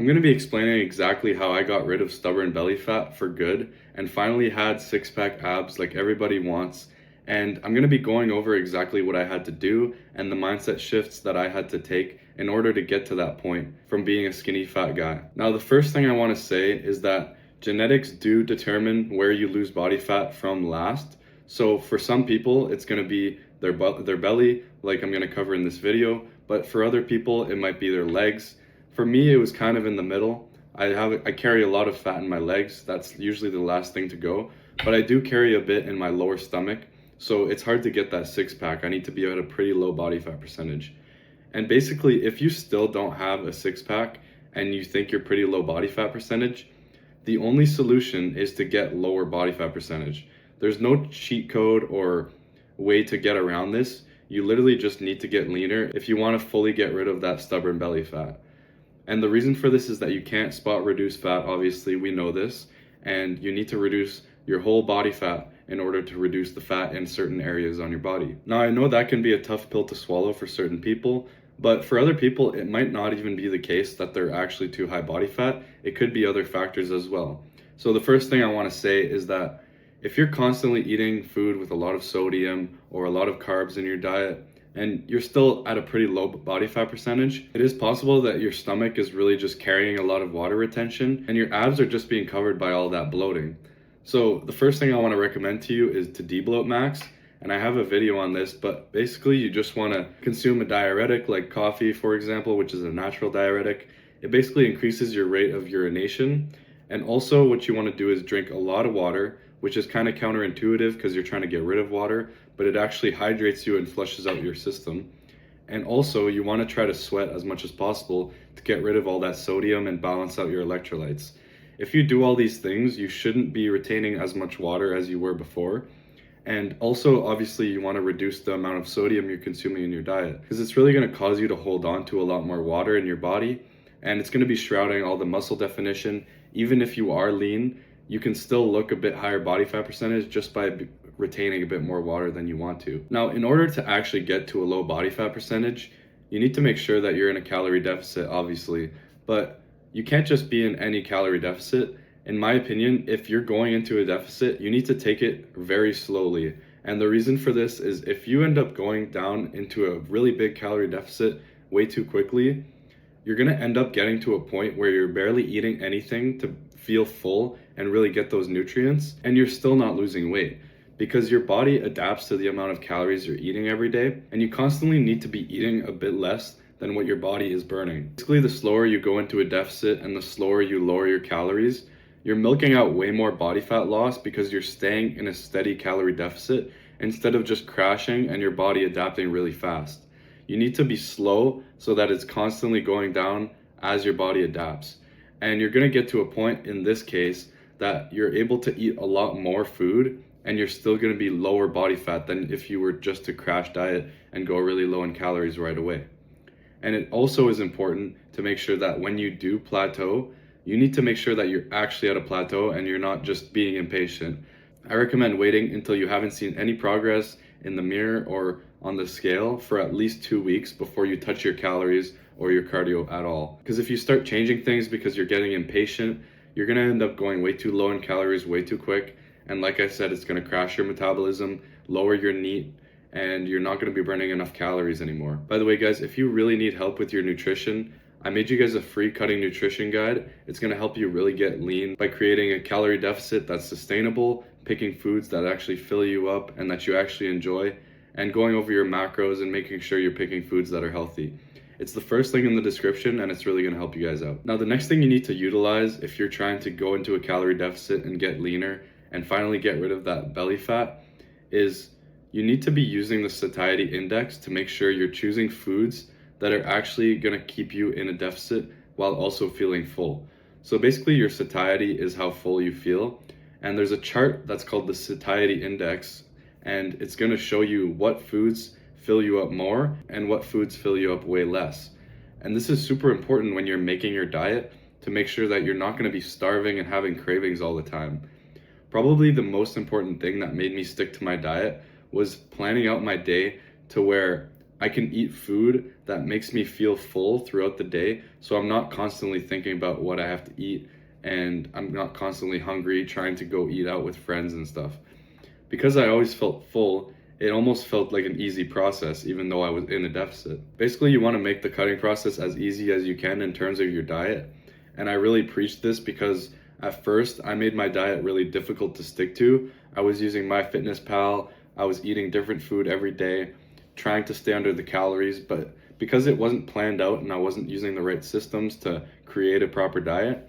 I'm going to be explaining exactly how I got rid of stubborn belly fat for good and finally had six-pack abs like everybody wants. And I'm going to be going over exactly what I had to do and the mindset shifts that I had to take in order to get to that point from being a skinny fat guy. Now, the first thing I want to say is that genetics do determine where you lose body fat from last. So for some people, it's going to be their belly, like I'm going to cover in this video. But for other people, it might be their legs. For me, it was kind of in the middle. I carry a lot of fat in my legs. That's usually the last thing to go. But I do carry a bit in my lower stomach. So it's hard to get that six pack. I need to be at a pretty low body fat percentage. And basically, if you still don't have a six pack and you think you're pretty low body fat percentage, the only solution is to get lower body fat percentage. There's no cheat code or way to get around this. You literally just need to get leaner if you want to fully get rid of that stubborn belly fat. And the reason for this is that you can't spot reduce fat, obviously, we know this, and you need to reduce your whole body fat in order to reduce the fat in certain areas on your body. Now, I know that can be a tough pill to swallow for certain people, but for other people, it might not even be the case that they're actually too high body fat. It could be other factors as well. So the first thing I want to say is that if you're constantly eating food with a lot of sodium or a lot of carbs in your diet, and you're still at a pretty low body fat percentage, it is possible that your stomach is really just carrying a lot of water retention and your abs are just being covered by all that bloating. So the first thing I want to recommend to you is to debloat max. And I have a video on this, but basically you just want to consume a diuretic like coffee, for example, which is a natural diuretic. It basically increases your rate of urination. And also what you want to do is drink a lot of water, which is kind of counterintuitive because you're trying to get rid of water, but it actually hydrates you and flushes out your system. And also you want to try to sweat as much as possible to get rid of all that sodium and balance out your electrolytes. If you do all these things, you shouldn't be retaining as much water as you were before. And also, obviously, you want to reduce the amount of sodium you're consuming in your diet because it's really going to cause you to hold on to a lot more water in your body, and it's going to be shrouding all the muscle definition. Even if you are lean, you can still look a bit higher body fat percentage just by retaining a bit more water than you want to. Now, in order to actually get to a low body fat percentage, you need to make sure that you're in a calorie deficit, obviously, but you can't just be in any calorie deficit. In my opinion, if you're going into a deficit, you need to take it very slowly. And the reason for this is if you end up going down into a really big calorie deficit way too quickly, you're going to end up getting to a point where you're barely eating anything to feel full and really get those nutrients, and you're still not losing weight because your body adapts to the amount of calories you're eating every day, and you constantly need to be eating a bit less than what your body is burning. Basically, the slower you go into a deficit and the slower you lower your calories, you're milking out way more body fat loss because you're staying in a steady calorie deficit instead of just crashing and your body adapting really fast. You need to be slow so that it's constantly going down as your body adapts. And you're going to get to a point in this case that you're able to eat a lot more food and you're still going to be lower body fat than if you were just to crash diet and go really low in calories right away. And it also is important to make sure that when you do plateau, you need to make sure that you're actually at a plateau and you're not just being impatient. I recommend waiting until you haven't seen any progress in the mirror or on the scale for at least 2 weeks before you touch your calories or your cardio at all. Because if you start changing things because you're getting impatient, you're gonna end up going way too low in calories way too quick. And like I said, it's gonna crash your metabolism, lower your NEAT, and you're not gonna be burning enough calories anymore. By the way, guys, if you really need help with your nutrition, I made you guys a free cutting nutrition guide. It's going to help you really get lean by creating a calorie deficit that's sustainable, picking foods that actually fill you up and that you actually enjoy, and going over your macros and making sure you're picking foods that are healthy. It's the first link in the description and it's really going to help you guys out. Now, the next thing you need to utilize if you're trying to go into a calorie deficit and get leaner and finally get rid of that belly fat is you need to be using the satiety index to make sure you're choosing foods that are actually going to keep you in a deficit while also feeling full. So basically your satiety is how full you feel. And there's a chart that's called the satiety index, and it's going to show you what foods fill you up more and what foods fill you up way less. And this is super important when you're making your diet to make sure that you're not going to be starving and having cravings all the time. Probably the most important thing that made me stick to my diet was planning out my day to where I can eat food that makes me feel full throughout the day, so I'm not constantly thinking about what I have to eat, and I'm not constantly hungry trying to go eat out with friends and stuff. Because I always felt full, it almost felt like an easy process, even though I was in a deficit. Basically, you want to make the cutting process as easy as you can in terms of your diet. And I really preach this because at first I made my diet really difficult to stick to. I was using MyFitnessPal, I was eating different food every day, trying to stay under the calories, but because it wasn't planned out and I wasn't using the right systems to create a proper diet,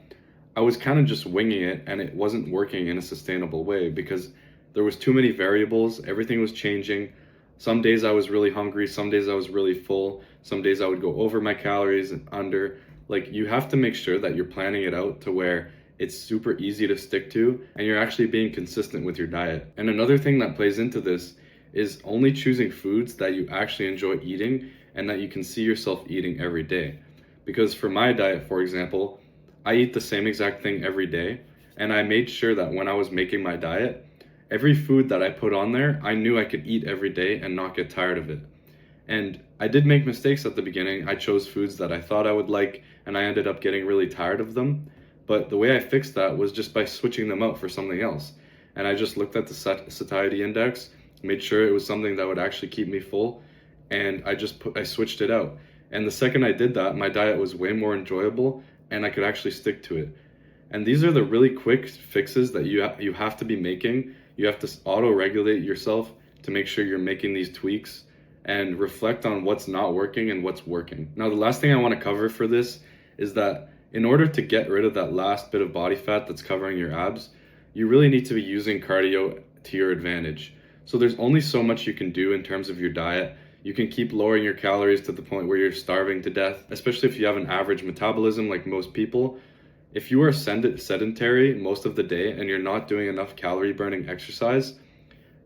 I was kind of just winging it and it wasn't working in a sustainable way because there was too many variables, everything was changing. Some days I was really hungry, some days I was really full, some days I would go over my calories and under. Like, you have to make sure that you're planning it out to where it's super easy to stick to and you're actually being consistent with your diet. And another thing that plays into this is only choosing foods that you actually enjoy eating and that you can see yourself eating every day. Because for my diet, for example, I eat the same exact thing every day, and I made sure that when I was making my diet, every food that I put on there, I knew I could eat every day and not get tired of it. And I did make mistakes at the beginning. I chose foods that I thought I would like, and I ended up getting really tired of them. But the way I fixed that was just by switching them out for something else. And I just looked at the satiety index, made sure it was something that would actually keep me full, and I switched it out. And the second I did that, my diet was way more enjoyable, and I could actually stick to it. And these are the really quick fixes that you have to be making. You have to auto-regulate yourself to make sure you're making these tweaks and reflect on what's not working and what's working. Now, the last thing I want to cover for this is that in order to get rid of that last bit of body fat that's covering your abs, you really need to be using cardio to your advantage. So there's only so much you can do in terms of your diet. You can keep lowering your calories to the point where you're starving to death, especially if you have an average metabolism like most people. If you are sedentary most of the day and you're not doing enough calorie burning exercise,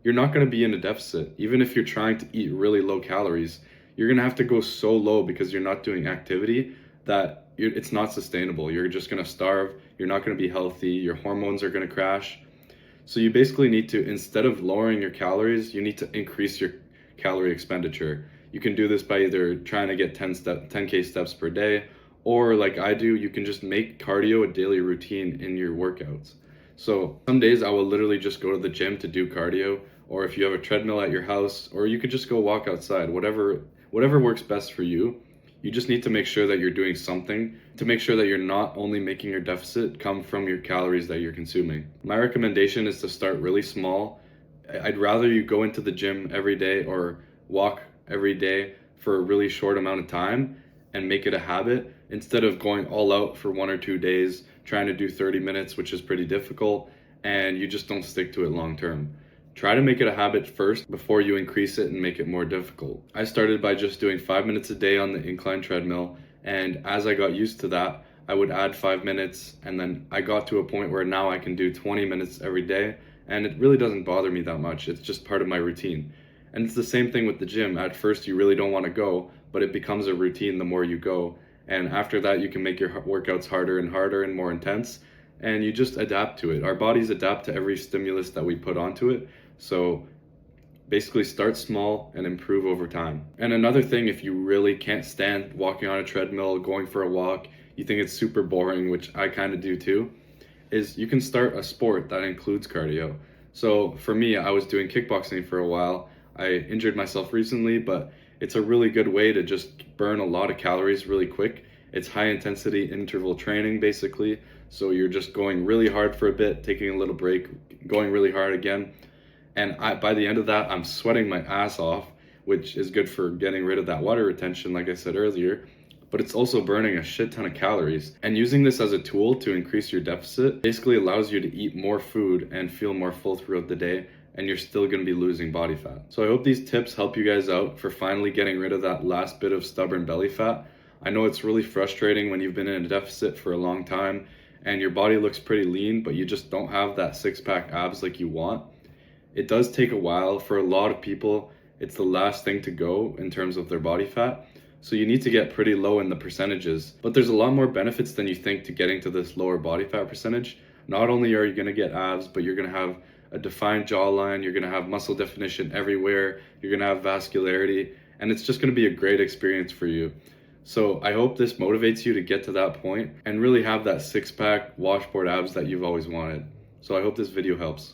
you're not going to be in a deficit. Even if you're trying to eat really low calories, you're going to have to go so low because you're not doing activity that it's not sustainable. You're just going to starve. You're not going to be healthy. Your hormones are going to crash. So you basically need to, instead of lowering your calories, you need to increase your calorie expenditure. You can do this by either trying to get 10K steps per day, or like I do, you can just make cardio a daily routine in your workouts. So some days I will literally just go to the gym to do cardio, or if you have a treadmill at your house, or you could just go walk outside, whatever works best for you. You just need to make sure that you're doing something to make sure that you're not only making your deficit come from your calories that you're consuming. My recommendation is to start really small. I'd rather you go into the gym every day or walk every day for a really short amount of time and make it a habit instead of going all out for 1 or 2 days, trying to do 30 minutes, which is pretty difficult, and you just don't stick to it long term. Try to make it a habit first before you increase it and make it more difficult. I started by just doing 5 minutes a day on the incline treadmill, and as I got used to that, I would add 5 minutes, and then I got to a point where now I can do 20 minutes every day, and it really doesn't bother me that much. It's just part of my routine. And it's the same thing with the gym. At first you really don't want to go, but it becomes a routine the more you go. And after that, you can make your workouts harder and harder and more intense, and you just adapt to it. Our bodies adapt to every stimulus that we put onto it. So basically start small and improve over time. And another thing, if you really can't stand walking on a treadmill, going for a walk, you think it's super boring, which I kind of do too, is you can start a sport that includes cardio. So for me, I was doing kickboxing for a while. I injured myself recently, but it's a really good way to just burn a lot of calories really quick. It's high intensity interval training basically. So you're just going really hard for a bit, taking a little break, going really hard again. And by the end of that, I'm sweating my ass off, which is good for getting rid of that water retention, like I said earlier, but it's also burning a shit ton of calories. And using this as a tool to increase your deficit basically allows you to eat more food and feel more full throughout the day, and you're still going to be losing body fat. So I hope these tips help you guys out for finally getting rid of that last bit of stubborn belly fat. I know it's really frustrating when you've been in a deficit for a long time and your body looks pretty lean, but you just don't have that six-pack abs like you want. It does take a while. For a lot of people, it's the last thing to go in terms of their body fat. So you need to get pretty low in the percentages. But there's a lot more benefits than you think to getting to this lower body fat percentage. Not only are you going to get abs, but you're going to have a defined jawline, you're going to have muscle definition everywhere, you're going to have vascularity, and it's just going to be a great experience for you. So I hope this motivates you to get to that point and really have that six-pack washboard abs that you've always wanted. So I hope this video helps.